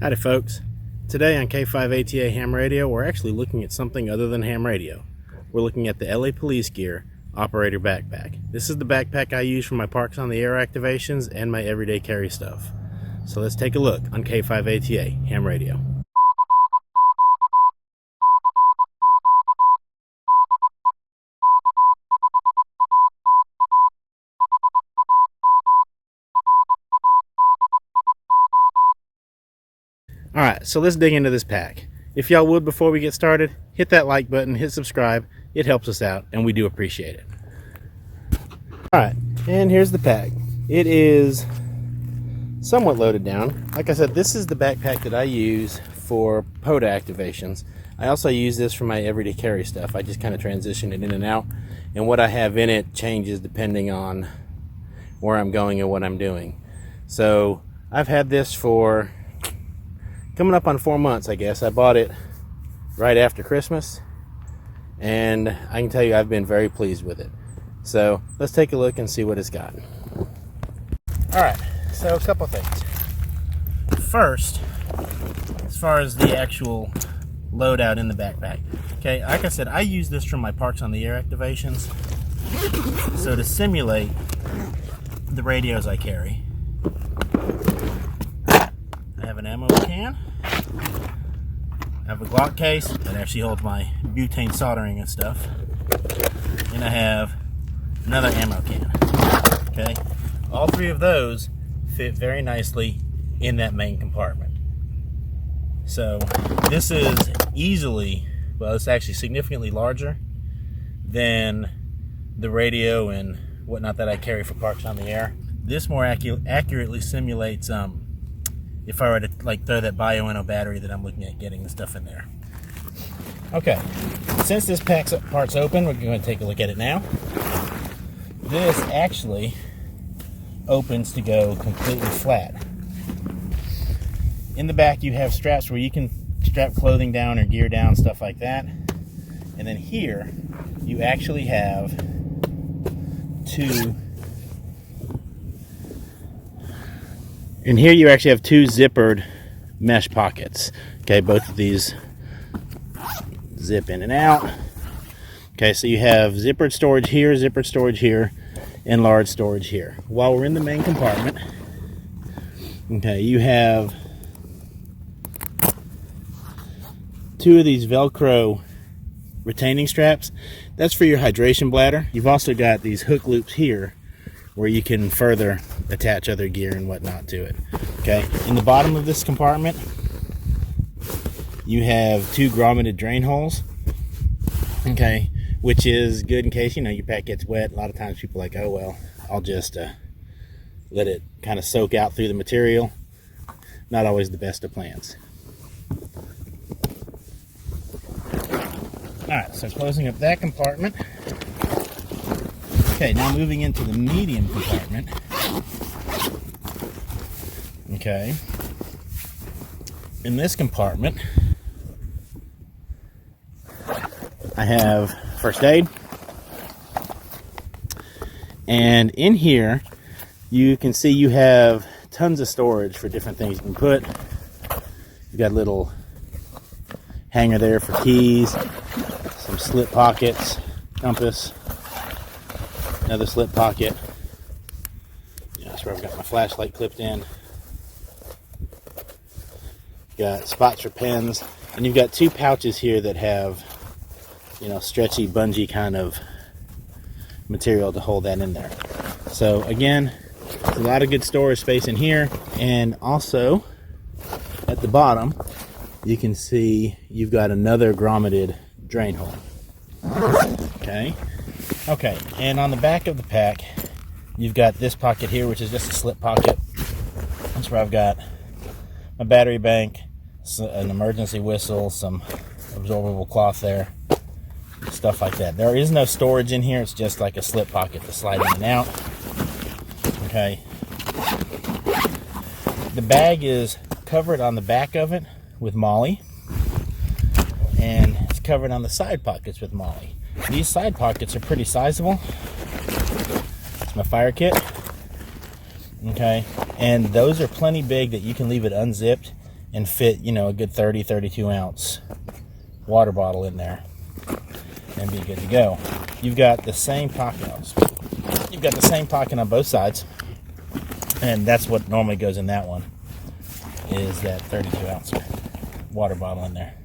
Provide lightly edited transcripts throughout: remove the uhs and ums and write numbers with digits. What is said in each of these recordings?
Howdy folks. Today on K5ATA Ham Radio, we're actually looking at something other than ham radio. We're looking at the LA Police Gear Operator Backpack. This is the backpack I use for my Parks on the Air activations and my everyday carry stuff. So let's take a look on K5ATA Ham Radio. Alright, so let's dig into this pack. If y'all would, before we get started, hit that like button, hit subscribe. It helps us out, and we do appreciate it. Alright, and here's the pack. It is somewhat loaded down. Like I said, this is the backpack that I use for POTA activations. I also use this for my everyday carry stuff. I just kind of transition it in and out, and what I have in it changes depending on where I'm going and what I'm doing. So, I've had this for coming up on 4 months, I guess. I bought it right after Christmas, and I can tell you I've been very pleased with it. So let's take a look and see what it's got. Alright, so a couple things. First, as far as the actual loadout in the backpack. Okay, like I said, I use this for my Parks on the Air activations. So to simulate the radios I carry, I have an ammo can. I have a Glock case that actually holds my butane soldering and stuff. And I have another ammo can. Okay? All three of those fit very nicely in that main compartment. So this is easily, well, it's actually significantly larger than the radio and whatnot that I carry for Parks on the Air. This more accurately simulates if I were to like throw that Bioenno battery that I'm looking at getting the stuff in there. Okay, since this part's open, we're going to take a look at it now. This actually opens to go completely flat. In the back you have straps where you can strap clothing down or gear down, stuff like that. And then here you actually have two zippered mesh pockets. Okay, both of these zip in and out. Okay, so you have zippered storage here, and large storage here. While we're in the main compartment, okay, you have two of these Velcro retaining straps. That's for your hydration bladder. You've also got these hook loops here where you can further attach other gear and whatnot to it. Okay, in the bottom of this compartment, you have two grommeted drain holes. Okay, which is good in case, your pack gets wet. A lot of times people are like, oh well, I'll just let it kind of soak out through the material. Not always the best of plans. Alright, so closing up that compartment. Okay, now moving into the medium compartment. Okay. In this compartment, I have first aid. And in here, you can see you have tons of storage for different things you can put. You've got a little hanger there for keys, some slip pockets, compass, another slip pocket. That's where I've got my flashlight clipped in. Got spots for pens, and you've got two pouches here that have, stretchy, bungee kind of material to hold that in there. So again, there's a lot of good storage space in here, and also at the bottom, you can see you've got another grommeted drain hole. Okay, and on the back of the pack, you've got this pocket here, which is just a slip pocket. That's where I've got my battery bank, an emergency whistle, some absorbable cloth there, stuff like that. There is no storage in here. It's just like a slip pocket to slide in and out. Okay. The bag is covered on the back of it with MOLLE, and it's covered on the side pockets with MOLLE. These side pockets are pretty sizable. It's my fire kit. Okay, and those are plenty big that you can leave it unzipped and fit, you know, a good 32 ounce water bottle in there and be good to go. You've got the same pocket. You've got the same pocket on both sides, and that's what normally goes in that one, is that 32 ounce water bottle in there.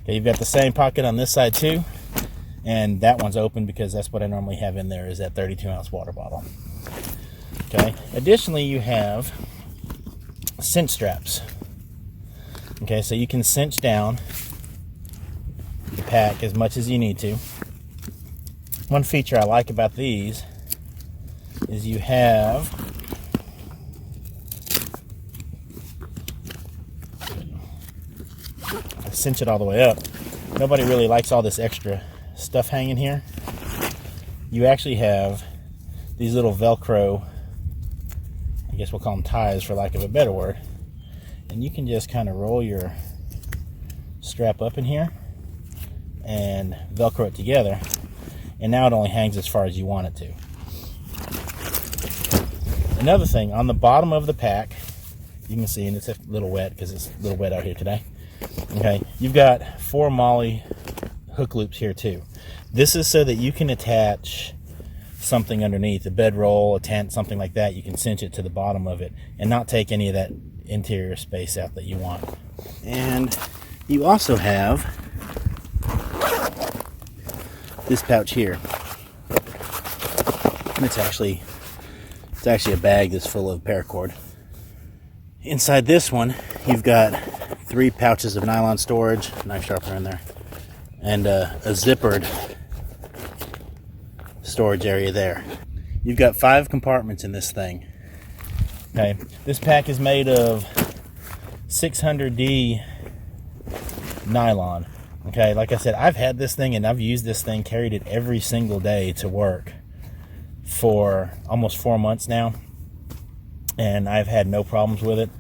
Okay, you've got the same pocket on this side too, and that one's open because that's what I normally have in there, is that 32 ounce water bottle. Okay, additionally you have cinch straps. Okay, so you can cinch down the pack as much as you need to. One feature I like about these is you have cinch it all the way up. Nobody really likes all this extra stuff hanging here. You actually have these little Velcro, I guess we'll call them ties for lack of a better word, and you can just kind of roll your strap up in here and Velcro it together, and now it only hangs as far as you want it to. Another thing, on the bottom of the pack, you can see, and it's a little wet because it's a little wet out here today. Okay, you've got 4 MOLLE hook loops here too. This is so that you can attach something underneath, a bedroll, a tent, something like that. You can cinch it to the bottom of it and not take any of that interior space out that you want. And you also have this pouch here. And it's actually a bag that's full of paracord. Inside this one, you've got 3 pouches of nylon storage, knife sharpener in there, and a zippered storage area there. You've got 5 compartments in this thing. Okay, this pack is made of 600D nylon. Okay, like I said, I've had this thing and I've used this thing, carried it every single day to work for almost 4 months now, and I've had no problems with it.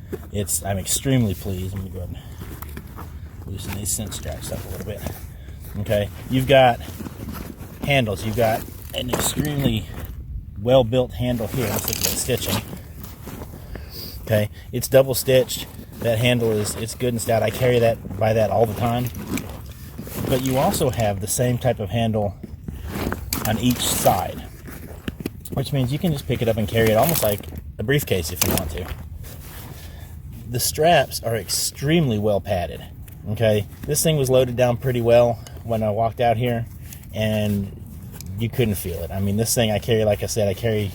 I'm extremely pleased. Let me go ahead and loosen these cinch straps up a little bit. Okay, you've got handles. You've got an extremely well-built handle here. Let's look at that stitching. Okay, it's double stitched. That handle it's good and stout. I carry that by that all the time. But you also have the same type of handle on each side, which means you can just pick it up and carry it almost like a briefcase if you want to. The straps are extremely well padded. Okay, this thing was loaded down pretty well when I walked out here, and you couldn't feel it. I mean, this thing I carry, like I said, I carry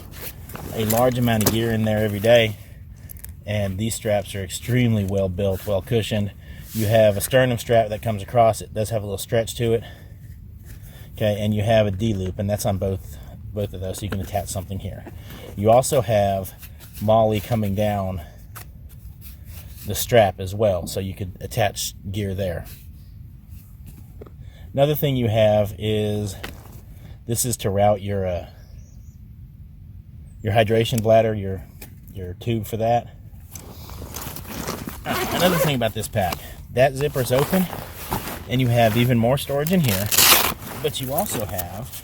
a large amount of gear in there every day, and these straps are extremely well built, well cushioned. You have a sternum strap that comes across. It does have a little stretch to it. Okay, and you have a D-loop, and that's on both of those, so you can attach something here. You also have MOLLE coming down the strap as well, so you could attach gear there. Another thing you have is, this is to route your hydration bladder, your tube for that. Another thing about this pack, that zipper's open, and you have even more storage in here, but you also have,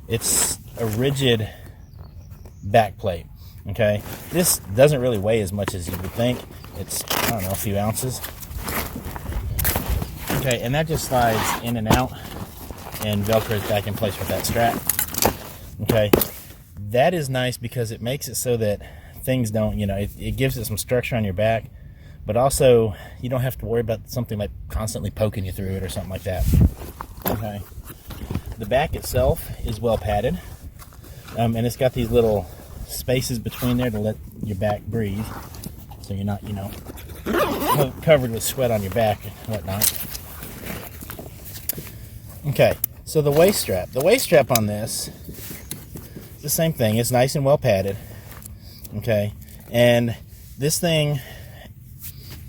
it's a rigid backplate. Okay, this doesn't really weigh as much as you would think. It's, I don't know, a few ounces. Okay, and that just slides in and out and Velcros back in place with that strap. Okay, that is nice because it makes it so that things don't, you know, it gives it some structure on your back, but also you don't have to worry about something like constantly poking you through it or something like that. Okay, the back itself is well padded, and it's got these little spaces between there to let your back breathe, so you're not, you know, covered with sweat on your back and whatnot. Okay, so the waist strap on this is the same thing. It's nice and well padded. Okay, and this thing,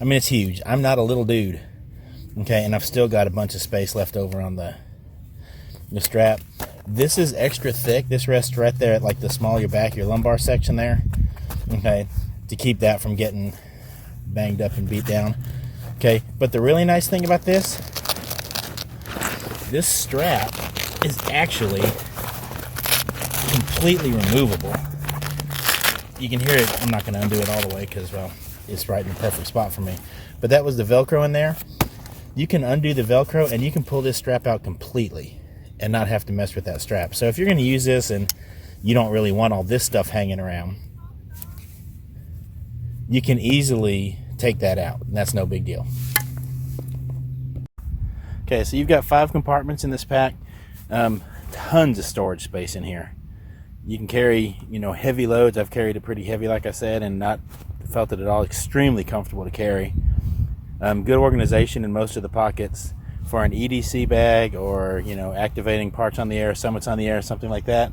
I mean, it's huge. I'm not a little dude. Okay, and I've still got a bunch of space left over on the strap. This is extra thick. This rests right there at like the small of your back, your lumbar section there. Okay, to keep that from getting banged up and beat down. Okay, but the really nice thing about this strap is actually completely removable. You can hear it. I'm not going to undo it all the way because, well, it's right in the perfect spot for me. But that was the Velcro in there. You can undo the Velcro and you can pull this strap out completely and not have to mess with that strap. So if you're going to use this and you don't really want all this stuff hanging around, you can easily take that out, and that's no big deal. Okay, so you've got 5 compartments in this pack. Tons of storage space in here. You can carry, heavy loads. I've carried it pretty heavy, like I said, and not felt it at all. Extremely comfortable to carry. Good organization in most of the pockets for an EDC bag, or activating parts on the air, summits on the air, something like that.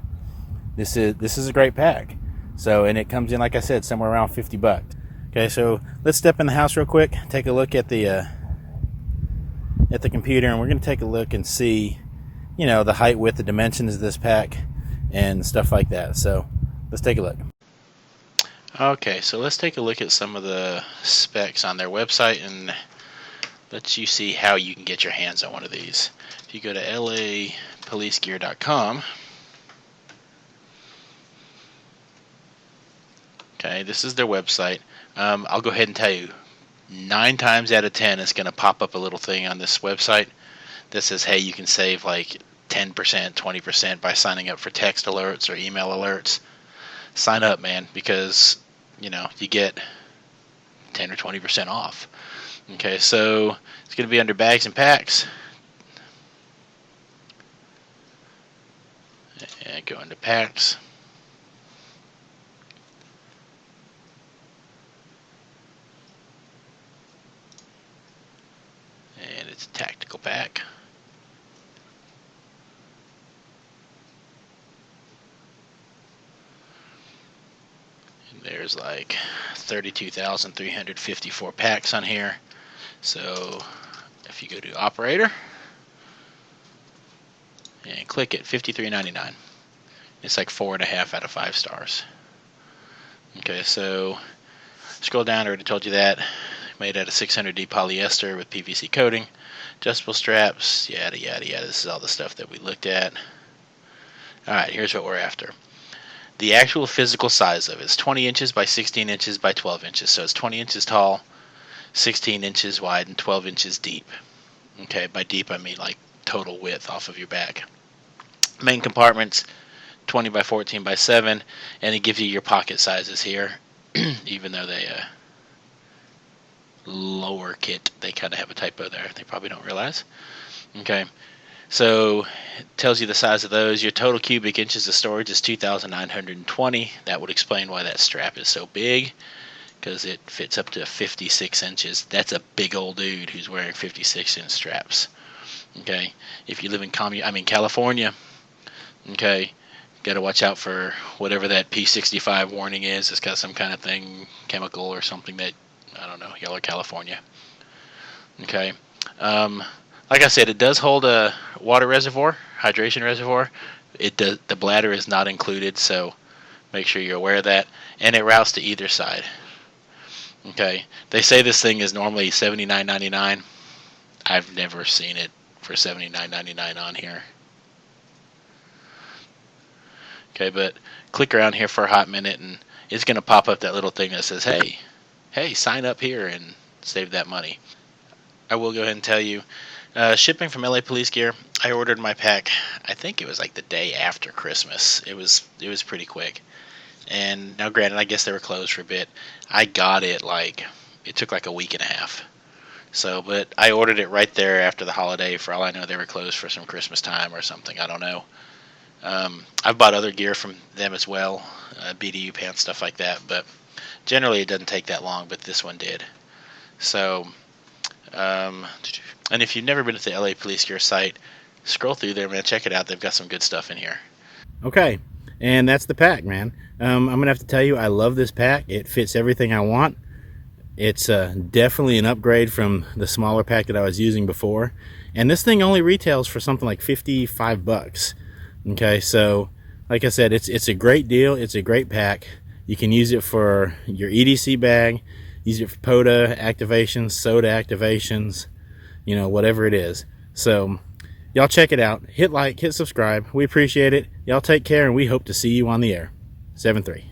This is a great pack. So, and it comes in, like I said, somewhere around $50. Okay, so let's step in the house real quick, take a look at the computer, and we're going to take a look and see, the height, width, the dimensions of this pack, and stuff like that. So let's take a look. Okay, so let's take a look at some of the specs on their website and let you see how you can get your hands on one of these. If you go to LAPolicegear.com, okay, this is their website. I'll go ahead and tell you, 9 times out of 10 it's going to pop up a little thing on this website that says, hey, you can save like 10%, 20% by signing up for text alerts or email alerts. Sign up, man, because you get 10 or 20% off. Okay, so it's going to be under bags and packs, and go into packs. And it's a tactical pack. And there's like 32,354 packs on here. So if you go to operator and click it, $53.99. It's like 4.5 out of 5 stars. Okay, so scroll down. I already told you that. Made out of 600D polyester with PVC coating, adjustable straps, yada yada yada. This is all the stuff that we looked at. Alright, here's what we're after. The actual physical size of it is 20 inches by 16 inches by 12 inches. So it's 20 inches tall, 16 inches wide, and 12 inches deep. Okay, by deep I mean like total width off of your back. Main compartments, 20 by 14 by 7, and it gives you your pocket sizes here. Even though they lower kit, they kind of have a typo there. They probably don't realize. Okay, so it tells you the size of those. Your total cubic inches of storage is 2,920. That would explain why that strap is so big, because it fits up to 56 inches. That's a big old dude who's wearing 56-inch straps. Okay, if you live in California, okay, got to watch out for whatever that P65 warning is. It's got some kind of thing, chemical or something that, I don't know, y'all are California. Okay. Like I said, it does hold a water reservoir, hydration reservoir. It does. The bladder is not included, so make sure you're aware of that. And it routes to either side. Okay. They say this thing is normally $79.99. I've never seen it for $79.99 on here. Okay, but click around here for a hot minute, and it's going to pop up that little thing that says, hey, sign up here and save that money. I will go ahead and tell you, shipping from LA Police Gear, I ordered my pack, I think it was like the day after Christmas. It was pretty quick. And now granted, I guess they were closed for a bit. I got it it took like a week and a half. So, but I ordered it right there after the holiday. For all I know, they were closed for some Christmas time or something. I don't know. I've bought other gear from them as well, BDU pants, stuff like that, but generally it doesn't take that long, but this one did. So, and if you've never been to the LA Police Gear site, scroll through there, man, check it out. They've got some good stuff in here. Okay, and that's the pack, man. I'm going to have to tell you, I love this pack. It fits everything I want. It's definitely an upgrade from the smaller pack that I was using before. And this thing only retails for something like $55. Okay, so like I said, it's a great deal. It's a great pack. You can use it for your EDC bag, use it for POTA activations, SOTA activations, whatever it is. So Y'all check it out. Hit like, hit subscribe. We appreciate it. Y'all take care, and we hope to see you on the air. 7-3.